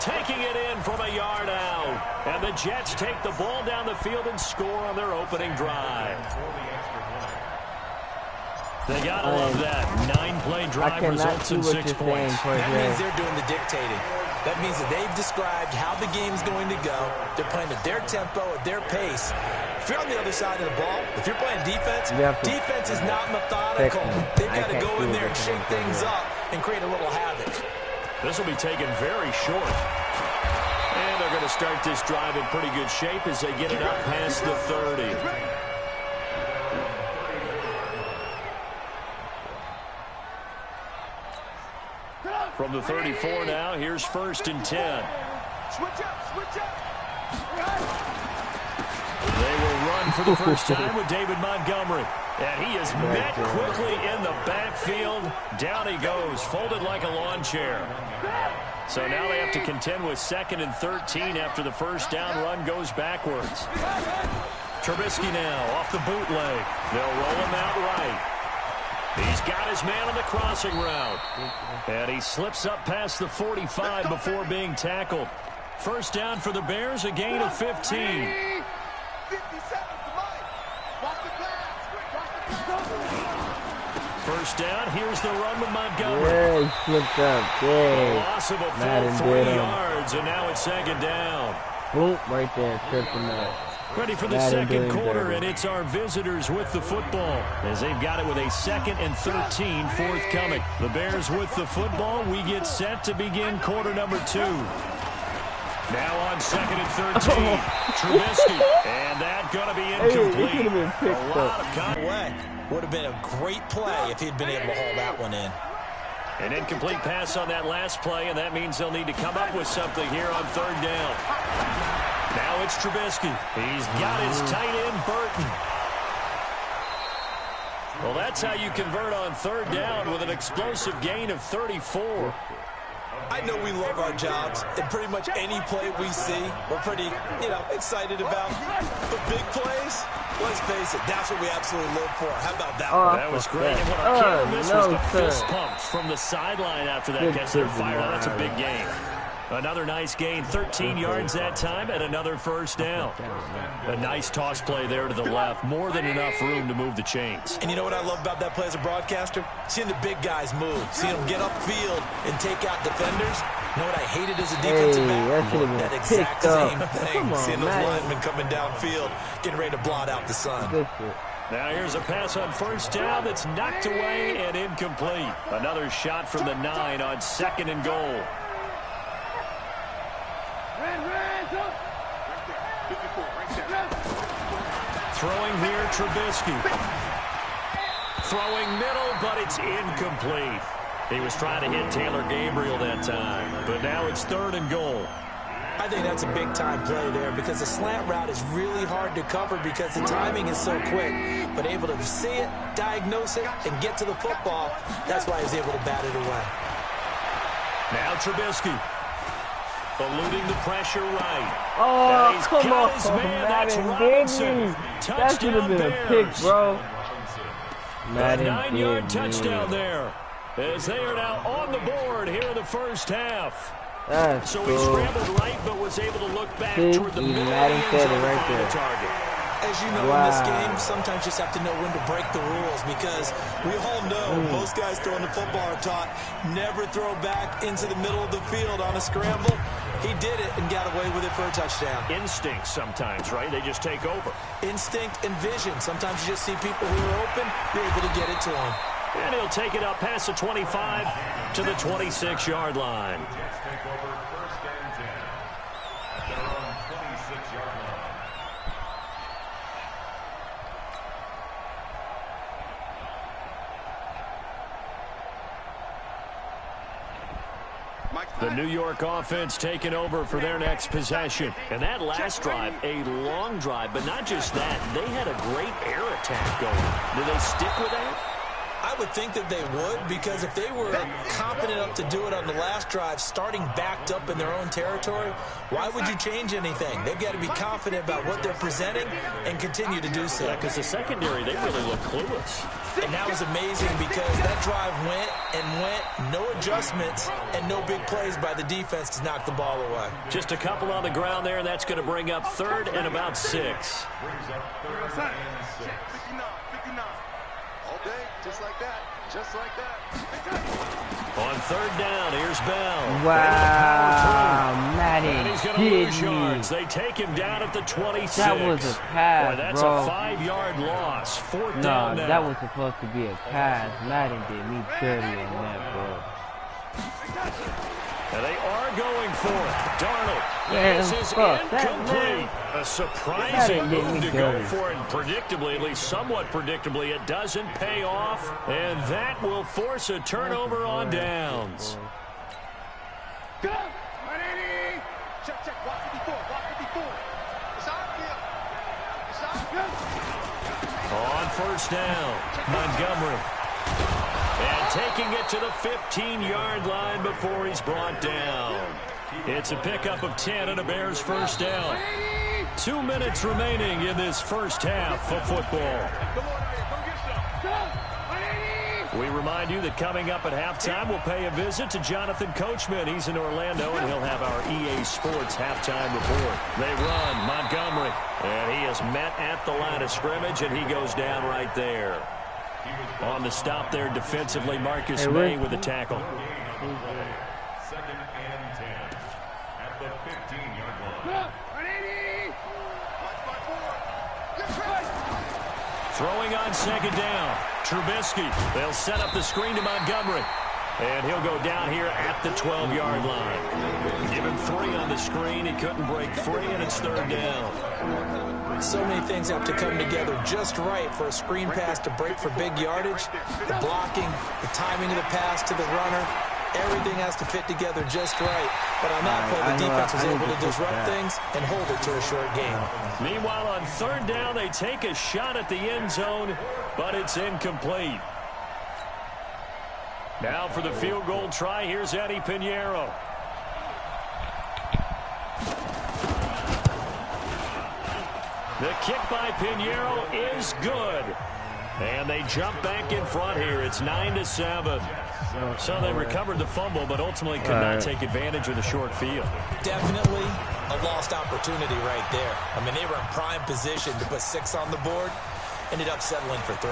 Taking it in from a yard out. And the Jets take the ball down the field and score on their opening drive. They gotta love that. 9-play drive results in 6 points. That means they're doing the dictating. That means that they've described how the game's going to go. They're playing at their tempo, at their pace. If you're on the other side of the ball, if you're playing defense, defense is not methodical. They've got to go in there and shake things up and create a little havoc. This will be taken very short. And they're going to start this drive in pretty good shape as they get it up past the 30. From the 34 now, here's 1st and 10. Switch up. They will run for the first time with David Montgomery. And he is met quickly in the backfield. Down he goes, folded like a lawn chair. So now they have to contend with 2nd and 13 after the first down run goes backwards. Trubisky now off the bootleg. They'll roll him out right. He's got his man on the crossing route. And he slips up past the 45 before being tackled. First down for the Bears, a gain of 15. 50. first down. Here's the run with Montgomery. Yeah, he slipped up. A Yeah. loss of a full Madden 3 did him. yards, and now it's second down. Boom, right there, tripped him up. Ready for the Madden second doing quarter, dirty. and it's our visitors with the football as they've got it with a 2nd and 13 forthcoming. The Bears with the football. We get set to begin quarter number 2. Now on 2nd and 13, Trubisky, and that going to be incomplete. Hey, it could have been picked a lot of Way. Would have been a great play if he'd been able to hold that one in. An incomplete pass on that last play, and that means they'll need to come up with something here on 3rd down. Now it's Trubisky. He's got his tight end, Burton. Well, that's how you convert on 3rd down with an explosive gain of 34. I know we love our jobs, and pretty much any play we see, we're pretty, excited about. But big plays, let's face it, that's what we absolutely live for. How about that one? That was great. And what I can't miss was the fist pumps from the sideline after that gets their fire. That's a big game. Another nice gain, 13 yards that time, and another first down. A nice toss play there to the left. More than enough room to move the chains. And you know what I love about that play as a broadcaster? Seeing the big guys move. Seeing them get upfield and take out defenders. You know what I hated as a defensive back? That exact same thing. Seeing those linemen coming downfield, getting ready to blot out the sun. Now here's a pass on first down that's knocked away and incomplete. Another shot from the 9 on 2nd and goal. Throwing here, Trubisky. Throwing middle, but it's incomplete. He was trying to hit Taylor Gabriel that time, but now it's 3rd and goal. I think that's a big-time play there because the slant route is really hard to cover because the timing is so quick. But able to see it, diagnose it, and get to the football, that's why he was able to bat it away. Now Trubisky. Eluding the pressure right. Oh, he's come got on, his man. That's Robinson. That should have been a pick, bro. A 9-yard touchdown there. As they are now on the board here in the first half. That's so cool. He scrambled right, but was able to look back toward the middle of the end zone to find the target. As you know, in this game, sometimes you just have to know when to break the rules because we all know most guys throwing the football are taught never throw back into the middle of the field on a scramble. He did it and got away with it for a touchdown. Instinct sometimes, right? They just take over. Instinct and vision. Sometimes you just see people who are open, you're able to get it to them. And he'll take it up past the 25 to the 26-yard line. Take over 1st and 10 at their own 26-yard line. The New York offense taking over for their next possession. And that last drive, a long drive, but not just that. They had a great air attack going. Do they stick with that? I would think that they would because if they were confident enough to do it on the last drive, starting backed up in their own territory, why would you change anything? They've got to be confident about what they're presenting and continue to do so. Yeah, because the secondary, they really look clueless. And that was amazing because that drive went and went, no adjustments, and no big plays by the defense to knock the ball away. Just a couple on the ground there, and that's going to bring up 3rd and about 6. Brings up 3rd and 6. 59. All day, just like that. Just like that. On 3rd down, here's Bell. Wow, Matty, and he's going to lose yards. They take him down at the 26. That was a pass, boy, that's bro. a 5-yard loss. 4th No, down now. that was supposed to be a pass. Madden did me dirty on that, bro. And they are going for it. Darnold. Yeah, this is incomplete. A surprising move to go for it. Predictably, at least somewhat predictably, it doesn't pay off. And that will force a turnover on downs. Go! 180! Check. Walk 54. It's out here. It's out here. On 1st down, Montgomery. And taking it to the 15-yard line before he's brought down. It's a pickup of 10 and a Bears first down. 2 minutes remaining in this first half of football. We remind you that coming up at halftime, we'll pay a visit to Jonathan Coachman. He's in Orlando, and he'll have our EA Sports halftime report. They run Montgomery, and he is met at the line of scrimmage, and he goes down right there. On the stop there defensively, Marcus May with a tackle. Second and 10 at the 15-yard line. Throwing on second down. Trubisky. They'll set up the screen to Montgomery. And he'll go down here at the 12-yard line. Give him 3 on the screen. He couldn't break free, and it's third down. So many things have to come together just right for a screen pass to break for big yardage. The blocking, the timing of the pass to the runner, everything has to fit together just right. But on that play, the defense was able to disrupt things and hold it to a short game. Meanwhile, on third down, they take a shot at the end zone, but it's incomplete. Now for the field goal try, here's Eddie Pinheiro. The kick by Pinheiro is good. And they jump back in front here. It's 9-7. So they recovered the fumble, but ultimately could not take advantage of the short field. Definitely a lost opportunity right there. I mean, they were in prime position to put 6 on the board. Ended up settling for 3.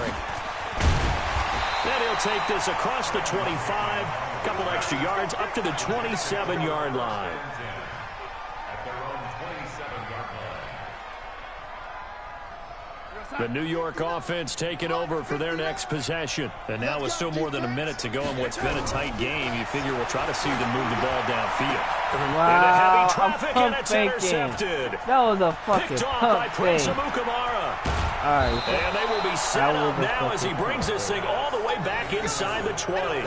Then he'll take this across the 25. A couple extra yards up to the 27-yard line. The New York offense taking over for their next possession. And now with still more than a minute to go in what's been a tight game, you figure we'll try to see them move the ball downfield. Wow, into heavy traffic, and it's faking. intercepted. That was a fucking Picked off by pump Prince fake. Amukamara. Alright. And they will be set up now as he brings this thing all the way back inside the 20.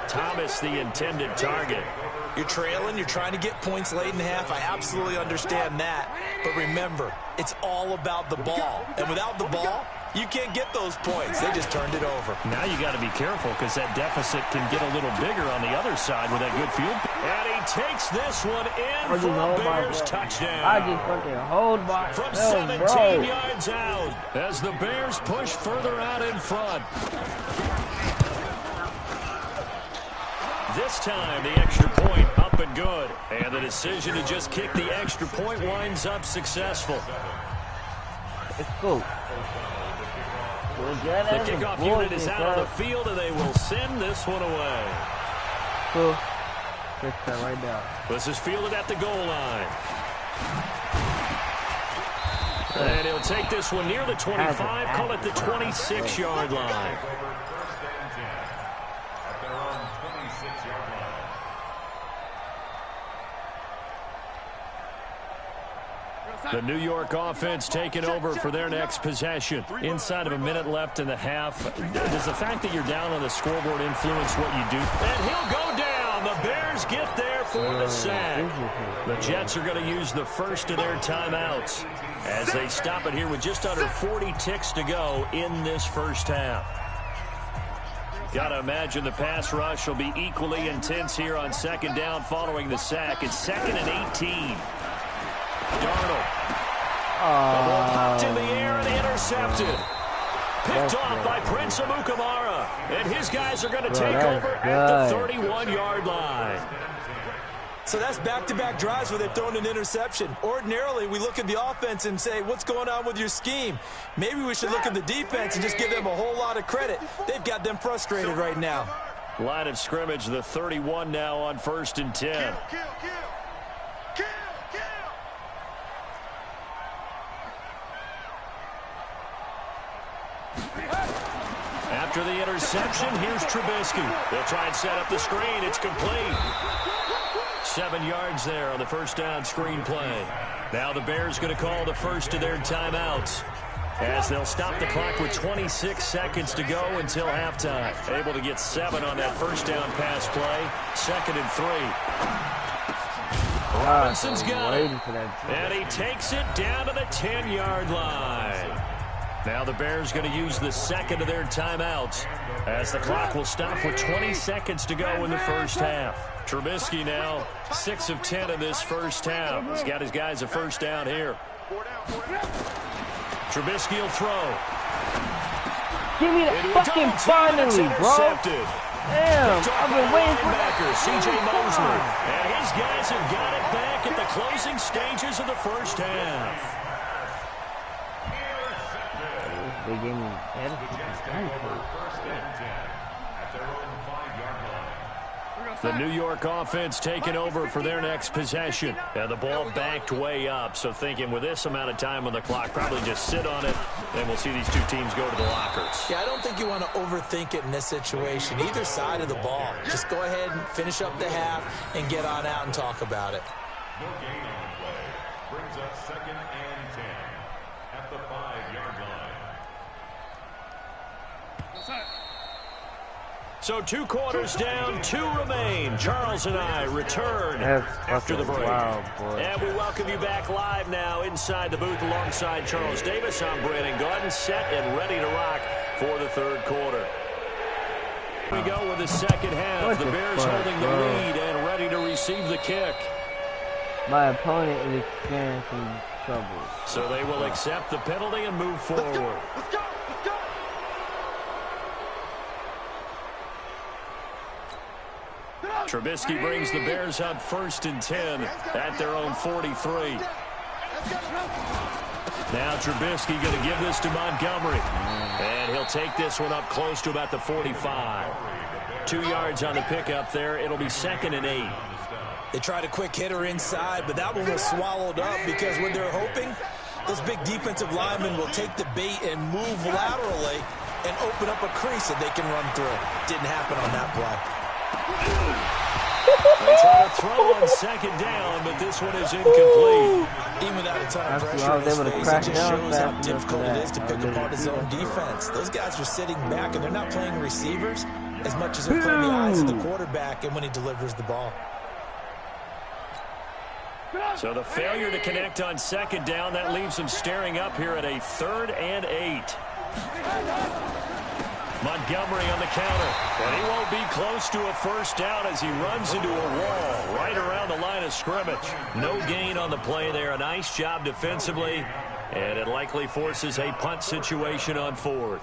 Thomas, the intended target. You're trailing, you're trying to get points late in half. I absolutely understand that. But remember, it's all about the ball. And without the ball, you can't get those points. They just turned it over. Now you got to be careful because that deficit can get a little bigger on the other side with that good field. And he takes this one in for a Bears touchdown. I just fucking hold my from 17 yards out as the Bears push further out in front. This time, the extra point up and good. And the decision to just kick the extra point winds up successful. It's cool. The kickoff unit is out on the field, and they will send this one away. Cool. Fix that right now. This is fielded at the goal line. And he'll take this one near the 25, call it the 26-yard line. The New York offense taking over for their next possession. Inside of a minute left in the half. Does the fact that you're down on the scoreboard influence what you do? And he'll go down. The Bears get there for the sack. The Jets are going to use the first of their timeouts as they stop it here with just under 40 ticks to go in this first half. Got to imagine the pass rush will be equally intense here on second down following the sack. It's 2nd and 18. Darnold. The ball popped in the air and intercepted. Picked off by Prince Amukamara. And his guys are going to take over at the 31-yard line. So that's back-to-back drives where they've thrown an interception. Ordinarily, we look at the offense and say, what's going on with your scheme? Maybe we should look at the defense and just give them a whole lot of credit. They've got them frustrated right now. Line of scrimmage, the 31 now on 1st and 10. After the interception, here's Trubisky. They'll try and set up the screen. It's complete. 7 yards there on the first down screen play. Now the Bears going to call the first of their timeouts as they'll stop the clock with 26 seconds to go until halftime. Able to get 7 on that first down pass play. 2nd and 3. Robinson's got it. And he takes it down to the 10-yard line. Now the Bears going to use the second of their timeouts as the clock will stop with 20 seconds to go in the first half. Trubisky now 6 of 10 in this first half. He's got his guys a first down here. Trubisky will throw. Give me the fucking finally, bro. Damn, I've been waiting for that. C.J. Mosley. And his guys have got it back at the closing stages of the first half. they gave me that. The New York offense taking over for their next possession. And the ball backed way up, so thinking with this amount of time on the clock, probably just sit on it, and we'll see these two teams go to the lockers. Yeah, I don't think you want to overthink it in this situation. Either side of the ball. Just go ahead and finish up the half and get on out and talk about it. No gain on the play. Brings up 2nd and 10 at the 5-yard line. So 2 quarters down, 2 remain. Charles and I return after the break. And we welcome you back live now inside the booth alongside Charles Davis. I'm Brandon Gordon, set and ready to rock for the 3rd quarter. Here we go with the second half. The Bears holding the lead and ready to receive the kick. My opponent is experiencing trouble. So they will accept the penalty and move forward. Let's go. Trubisky brings the Bears up 1st and 10 at their own 43. Now Trubisky going to give this to Montgomery. And he'll take this one up close to about the 45. 2 yards on the pickup there. It'll be 2nd and 8. They tried a quick hitter inside, but that one was swallowed up because when they're hoping, those big defensive linemen will take the bait and move laterally and open up a crease that they can run through. Didn't happen on that play. They try to throw on 2nd down, but this one is incomplete. Even without a ton of pressure in his face, it just shows how difficult it is to pick apart his own defense. Those guys are sitting back, and they're not playing receivers as much as they're playing the eyes of the quarterback and when he delivers the ball. So the failure to connect on 2nd down, that leaves them staring up here at a 3rd and 8. Montgomery on the counter, and he won't be close to a 1st down as he runs into a wall right around the line of scrimmage. No gain on the play there. A nice job defensively, and it likely forces a punt situation on 4th.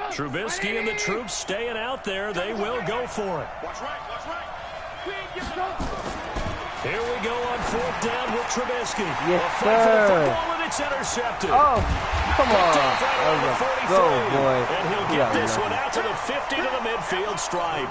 Trubisky and the troops staying out there. They will go for it. Watch right. Here we go on 4th down with Trubisky. Yes, a fight for the sir. football, and it's intercepted. Oh, come on. Right around the 43. Go, boy. And he'll get this one out to the 50 to the midfield stripe.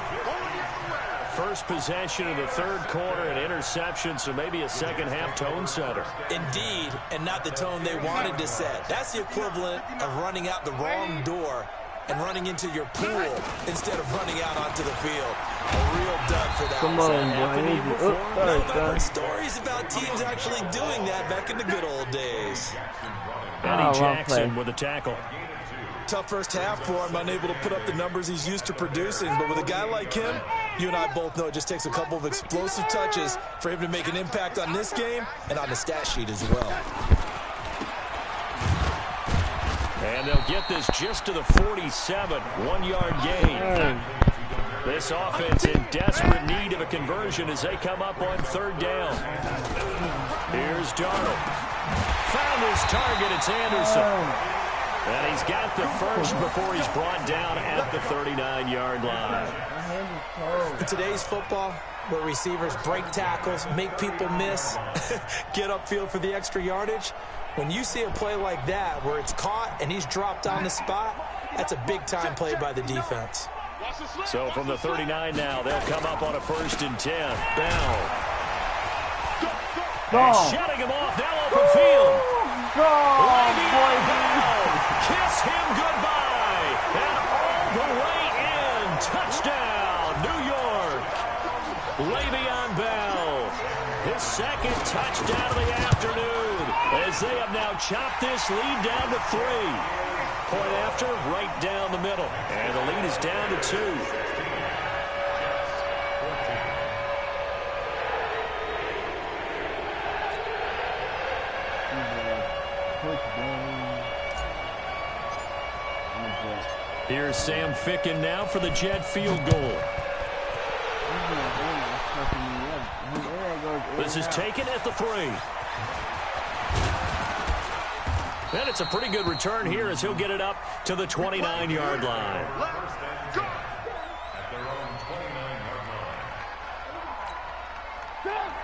First possession of the 3rd quarter, an interception, so maybe a second-half tone setter. Indeed, and not the tone they wanted to set. That's the equivalent of running out the wrong door and running into your pool instead of running out onto the field. A real dud for that. Come on, boy. No, but I've heard stories about teams actually doing that back in the good old days. Eddie Jackson with a tackle. Tough first half for him, unable to put up the numbers he's used to producing. But with a guy like him, you and I both know it just takes a couple of explosive touches for him to make an impact on this game and on the stat sheet as well. And they'll get this just to the 47, 1-yard gain. This offense in desperate need of a conversion as they come up on 3rd down. Here's Darnold. Found his target, it's Anderson. And he's got the first before he's brought down at the 39-yard line. In today's football, where receivers break tackles, make people miss, get upfield for the extra yardage, when you see a play like that where it's caught and he's dropped on the spot, that's a big-time play by the defense. So from the 39 now, they'll come up on a 1st and 10. Bell. And shutting him off, now open field. Le'Veon Bell. Kiss him goodbye. And all the way in. Touchdown, New York. Le'Veon Bell. His 2nd touchdown of the afternoon as they have now chopped this lead down to 3. Point after, right down the middle. And the lead is down to 2. Here's Sam Ficken now for the Jet field goal. This is taken at the 3. And it's a pretty good return here as he'll get it up to the 29-yard line.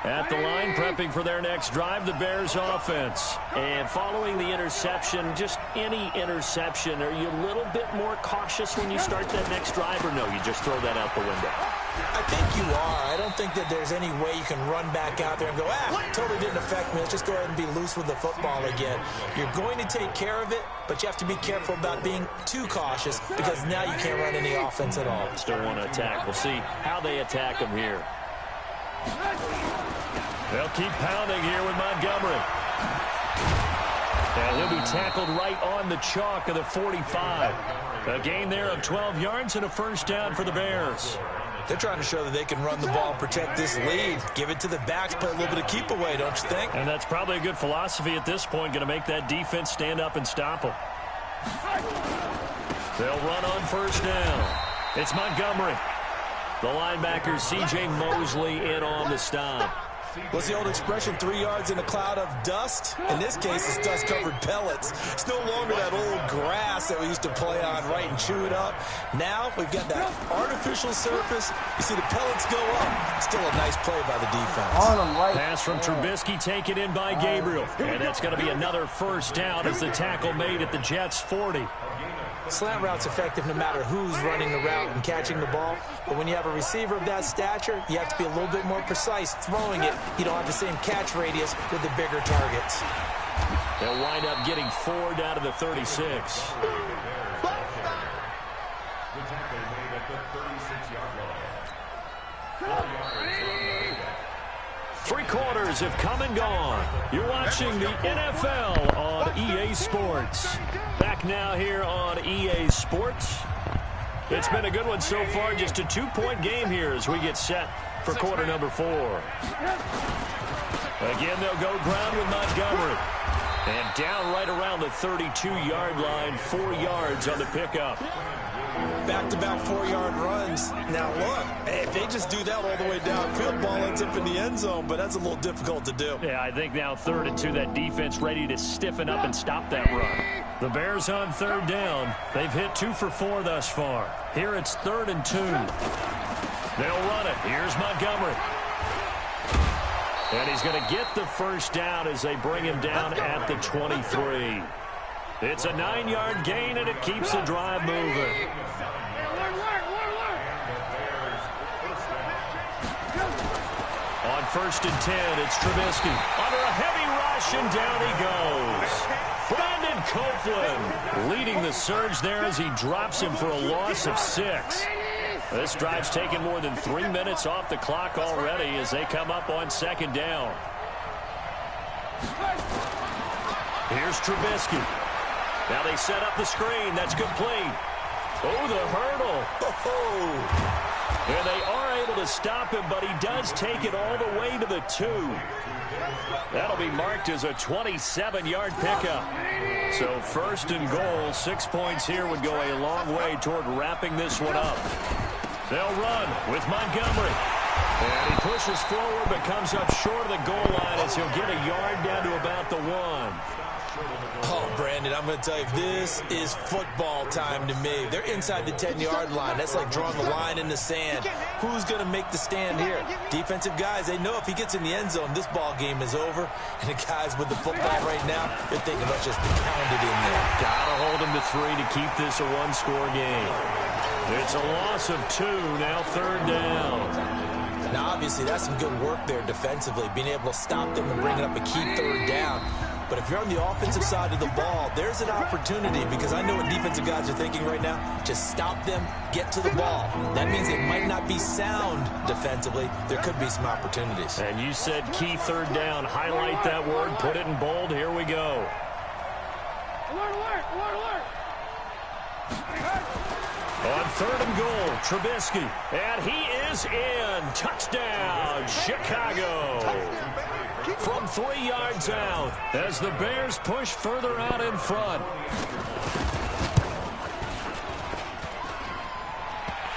At the line, prepping for their next drive, the Bears offense. And following the interception, just any interception, are you a little bit more cautious when you start that next drive, or no, you just throw that out the window? I think you are. I don't think that there's any way you can run back out there and go, totally didn't affect me. Let's just go ahead and be loose with the football again. You're going to take care of it, but you have to be careful about being too cautious because now you can't run any offense at all. Still want to attack. We'll see how they attack them here. They'll keep pounding here with Montgomery. And he'll be tackled right on the chalk of the 45. A gain there of 12 yards and a first down for the Bears. They're trying to show that they can run the ball and protect this lead. Give it to the backs, play a little bit of keep away, don't you think? And that's probably a good philosophy at this point, going to make that defense stand up and stop them. They'll run on first down. It's Montgomery. The linebacker, C.J. Mosley, in on the stop. What's the old expression, 3 yards in a cloud of dust? In this case, it's dust-covered pellets. It's no longer that old grass that we used to play on, right, and chew it up. Now we've got that artificial surface. You see the pellets go up. Still a nice play by the defense. Pass from Trubisky taken in by Gabriel. And that's going to be another first down as the tackle made at the Jets' 40. Slant route's effective no matter who's running the route and catching the ball. But when you have a receiver of that stature, you have to be a little bit more precise throwing it. You don't have the same catch radius with the bigger targets. They'll wind up getting 4 down to the 36. The tackle made at the 36-yard line. 3 quarters have come and gone. You're watching the NFL on EA Sports. Back now here on EA Sports. It's been a good one so far. Just a 2-point game here as we get set for quarter number 4. Again, they'll go ground with Montgomery. And down right around the 32-yard line, 4 yards on the pickup. Back-to-back 4-yard runs. Now, look, if they just do that all the way downfield, ball ends up in the end zone, but that's a little difficult to do. Yeah, I think now 3rd and 2, that defense ready to stiffen up and stop that run. The Bears on 3rd down. They've hit 2 for 4 thus far. Here it's 3rd and 2. They'll run it. Here's Montgomery. And he's going to get the first down as they bring him down at the 23. It's a 9-yard gain, and it keeps the drive moving. On 1st and 10, it's Trubisky. Under a heavy rush, and down he goes. Brandon Copeland leading the surge there as he drops him for a loss of 6. This drive's taken more than 3 minutes off the clock already as they come up on 2nd down. Here's Trubisky. Now they set up the screen. That's complete. Oh, the hurdle. Oh. And they are able to stop him, but he does take it all the way to the 2. That'll be marked as a 27-yard pickup. So 1st and goal, 6 points here would go a long way toward wrapping this one up. They'll run with Montgomery. And he pushes forward but comes up short of the goal line as he'll get a yard down to about the 1. Oh, Brandon, I'm going to tell you, this is football time to me. They're inside the 10-yard line. That's like drawing the line in the sand. Who's going to make the stand here? Defensive guys, they know if he gets in the end zone, this ball game is over. And the guys with the football right now, they're thinking, let's just pound it in there. Gotta hold him to 3 to keep this a 1-score game. It's a loss of 2, now 3rd down. Now, obviously, that's some good work there defensively, being able to stop them and bring it up a key 3rd down. But if you're on the offensive side of the ball, there's an opportunity because I know what defensive guys are thinking right now. Just stop them, get to the ball. That means they might not be sound defensively. There could be some opportunities. And you said key 3rd down. Highlight that word, put it in bold. Here we go. Alert, alert, alert, alert. On 3rd and goal, Trubisky. And he is in. Touchdown, Chicago. From 3 yards out as the Bears push further out in front.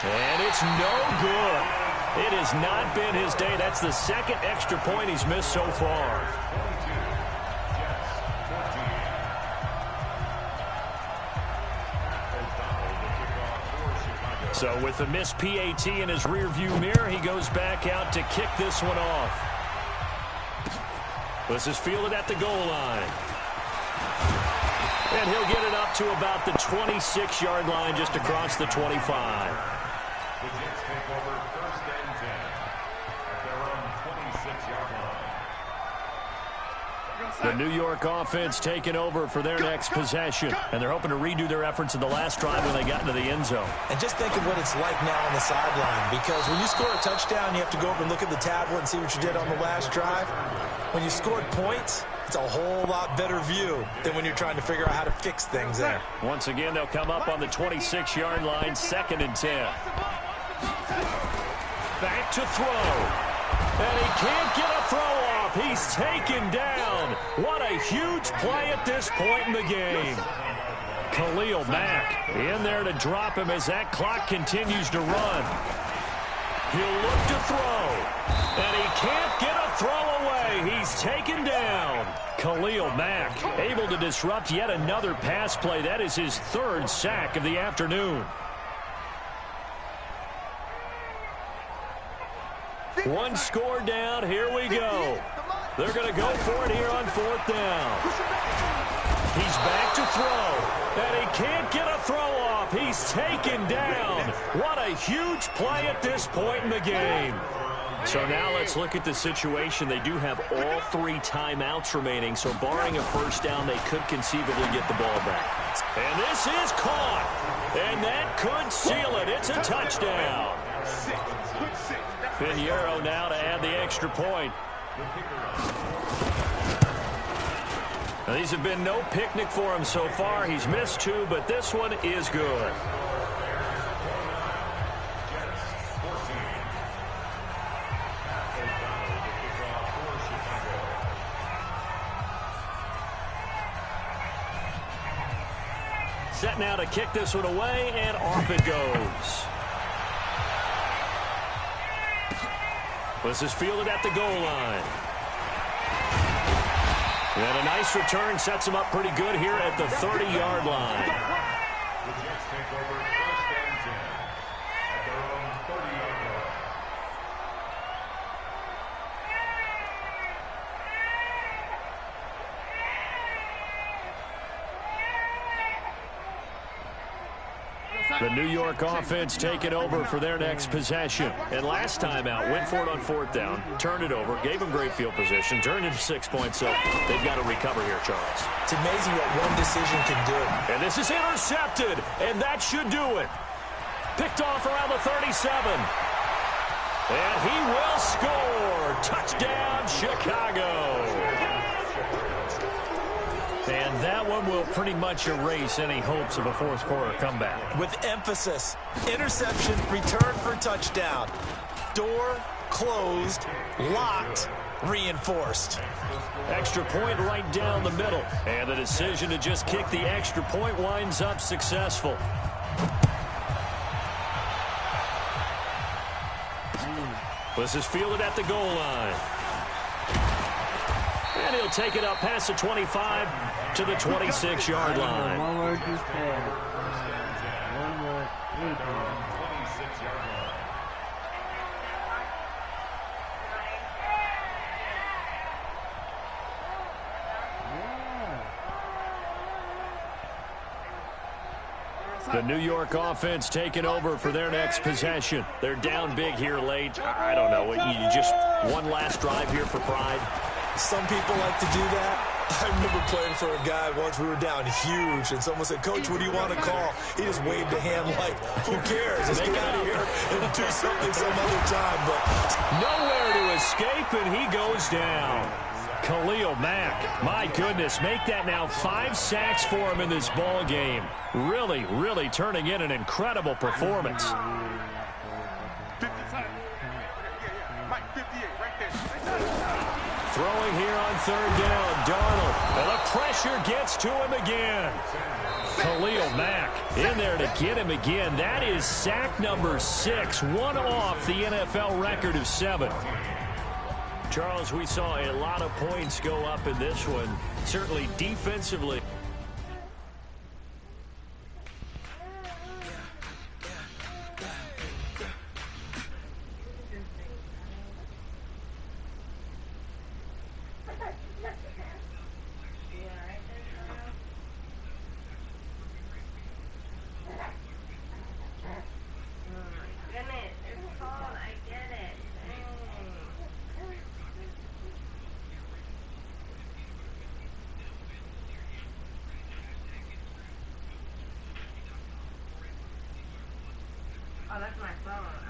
And it's no good. It has not been his day. That's the 2nd extra point he's missed so far. So with the missed PAT in his rearview mirror, he goes back out to kick this one off. This is fielded at the goal line. And he'll get it up to about the 26-yard line, just across the 25. The Jets take over 1st and 10 at their own 26-yard line. The New York offense taking over for their next possession. And they're hoping to redo their efforts in the last drive when they got into the end zone. And just think of what it's like now on the sideline, because when you score a touchdown, you have to go over and look at the tablet and see what you did on the last drive. When you scored points, it's a whole lot better view than when you're trying to figure out how to fix things there. Once again, they'll come up on the 26-yard line, 2nd and 10. Back to throw. And he can't get a throw off. He's taken down. What a huge play at this point in the game. Khalil Mack in there to drop him as that clock continues to run. He'll look to throw. And he can't get a throw away. He's taken down. Khalil Mack able to disrupt yet another pass play. That is his 3rd sack of the afternoon. One score down. Here we go. They're going to go for it here on 4th down. He's back to throw. And he can't get a throw off. He's taken down. What a huge play at this point in the game. So now let's look at the situation. They do have all 3 timeouts remaining. So barring a first down, they could conceivably get the ball back. And this is caught. And that could seal it. It's a touchdown. Pinheiro now to add the extra point. Now, these have been no picnic for him so far. He's missed 2, but this one is good. Set now to kick this one away, and off it goes. This is fielded at the goal line. And a nice return sets him up pretty good here at the 30-yard line. The Jets take over 1st and 10 at their own 30-yard line. The New York offense taking over for their next possession. And last time out, went for it on 4th down, turned it over, gave them great field position, turned into 6 points, so they've got to recover here, Charles. It's amazing what one decision can do. And this is intercepted, and that should do it. Picked off around the 37. And he will score. Touchdown, Chicago. And that one will pretty much erase any hopes of a 4th quarter comeback. With emphasis, interception, return for touchdown. Door closed, locked, reinforced. Extra point right down the middle. And the decision to just kick the extra point winds up successful. This is fielded at the goal line. And he'll take it up past the 25 to the 26-yard line. One word you said. One word. 26-yard line. The New York offense taking over for their next possession. They're down big here late. I don't know. You just one last drive here for pride. Some people like to do that. I remember playing for a guy once. We were down huge, and someone said, "Coach, what do you want to call?" He just waved a hand like, "Who cares? Let's get out of here and do something some other time." But nowhere to escape, and he goes down. Khalil Mack, my goodness, make that now 5 sacks for him in this ball game. Really, really turning in an incredible performance. 55. Mike, 58, right there. Throwing here on 3rd down, Darnold. And the pressure gets to him again. Khalil Mack in there to get him again. That is sack number 6, one off the NFL record of 7. Charles, we saw a lot of points go up in this one. Certainly defensively. my phone.